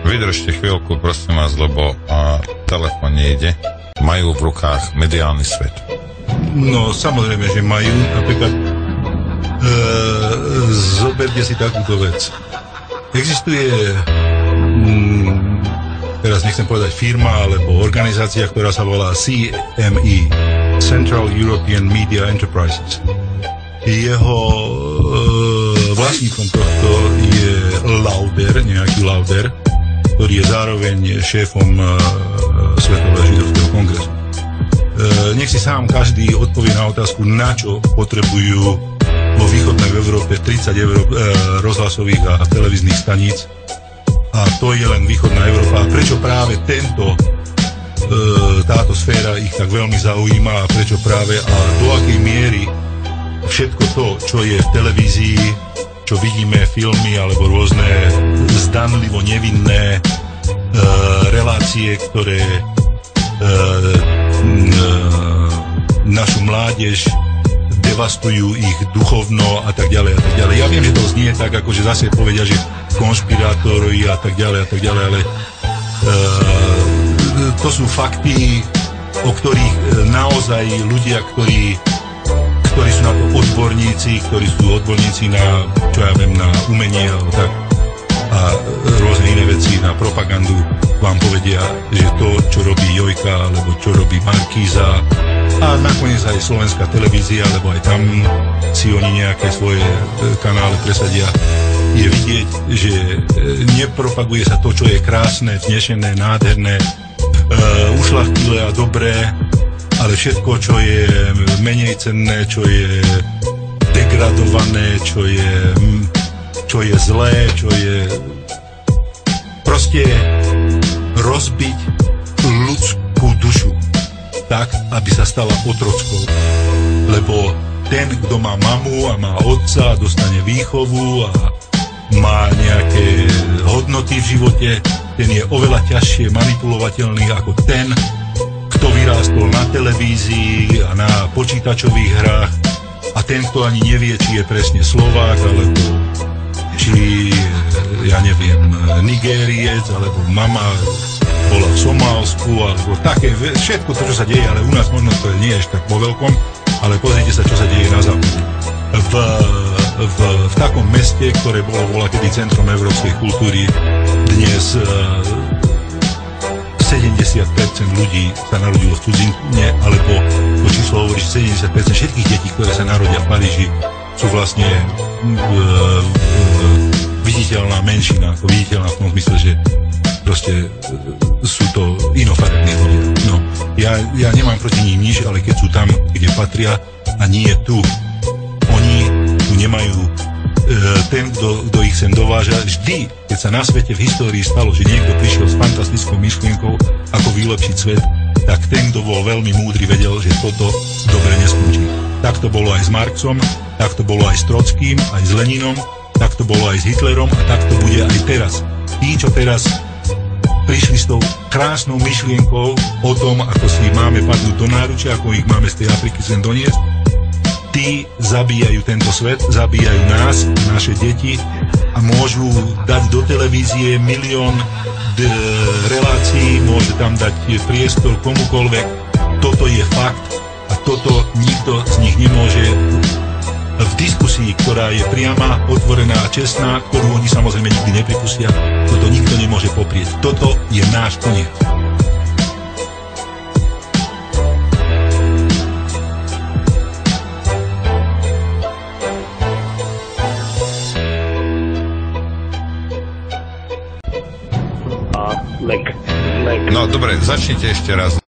Vydržte chvíľku, prosím vás, lebo telefon nejde. Majú v rukách mediálny svet. No, samozrejme, že majú. Napríklad, zoberte si takúto vec. Existuje, teraz nechcem povedať firma, alebo organizácia, ktorá sa volá CME, Central European Media Enterprises. Jeho vlastníkom tohto je Lauder, nejaký Lauder, ktorý je zároveň šéfom Svetového židovského kongresu. Nech si sám každý odpovie na otázku, na čo potrebujú vo východnej Európe 30 rozhlasových a televíznych staníc. A to je len východná Európa. A prečo práve táto sféra ich tak veľmi zaujíma a prečo práve a do akej miery všetko to, čo je v televízii, čo vidíme, filmy alebo rôzne zdanlivo nevinné relácie, ktoré našu mládež devastujú ich duchovno a tak ďalej a tak ďalej. Ja viem, že to znie tak, akože zase povedia, že konšpirátori a tak ďalej, ale to sú fakty, o ktorých naozaj ľudia, ktorí sú na to odborníci, ktorí sú odborníci na, čo ja viem, na umenie alebo tak a rôzne iné veci, na propagandu, vám povedia, že to, čo robí Jojka alebo čo robí Markíza a nakoniec aj slovenská televízia, lebo aj tam si oni nejaké svoje kanály presadia, je vidieť, že nepropaguje sa to, čo je krásne, vznešené, nádherné, ušľachtilé a dobré, ale všetko, čo je menej cenné, čo je degradované, čo je zlé, čo je proste rozbiť ľudskú dušu tak, aby sa stala otrockou. Lebo ten, kto má mamu a má otca a dostane výchovu a má nejaké hodnoty v živote, ten je oveľa ťažšie manipulovateľný ako ten, kto vyrástol na televízii a na počítačových hrách a ten, kto ani nevie, či je presne Slovák, alebo či, ja neviem, Nigériec, alebo mama bola v Somálsku, alebo také, všetko to, čo sa deje, ale u nás možno to nie je ešte tak po veľkom, ale pozrite sa, čo sa deje na západe. V takom meste, ktoré bolo kedy centrom európskej kultúry, dnes 70% ľudí sa narodilo v cudzine, alebo to číslo hovorí, že 70% všetkých detí, ktoré sa narodia v Paríži, sú vlastne viditeľná menšina, viditeľná v tom zmysle, že proste sú to inofarební ľudia. No, ja nemám proti ním nič, ale keď sú tam, kde patria a nie tu, oni tu nemajú ten, kto ich sem dováža. Vždy, keď sa na svete v histórii stalo, že niekto prišiel s fantastickou myšlienkou, ako vylepšiť svet, tak ten, kto bol veľmi múdry, vedel, že toto dobre neskončí. Tak to bolo aj s Marxom, tak to bolo aj s Trockým, aj s Leninom, tak to bolo aj s Hitlerom a tak to bude aj teraz. Tí, čo teraz prišli s tou krásnou myšlienkou o tom, ako si máme padnúť do náručia, ako ich máme z tej Afriky sem doniesť, tí zabíjajú tento svet, zabíjajú nás, naše deti a môžu dať do televízie milión relácií, môže tam dať priestor komukoľvek. Toto je fakt a toto nikto z nich nemôže v diskusii, ktorá je priama, otvorená a čestná, ktorú oni samozrejme nikdy nepripustia, toto nikto nemôže poprieť. Toto je náš koniec. No dobre, začnite ešte raz.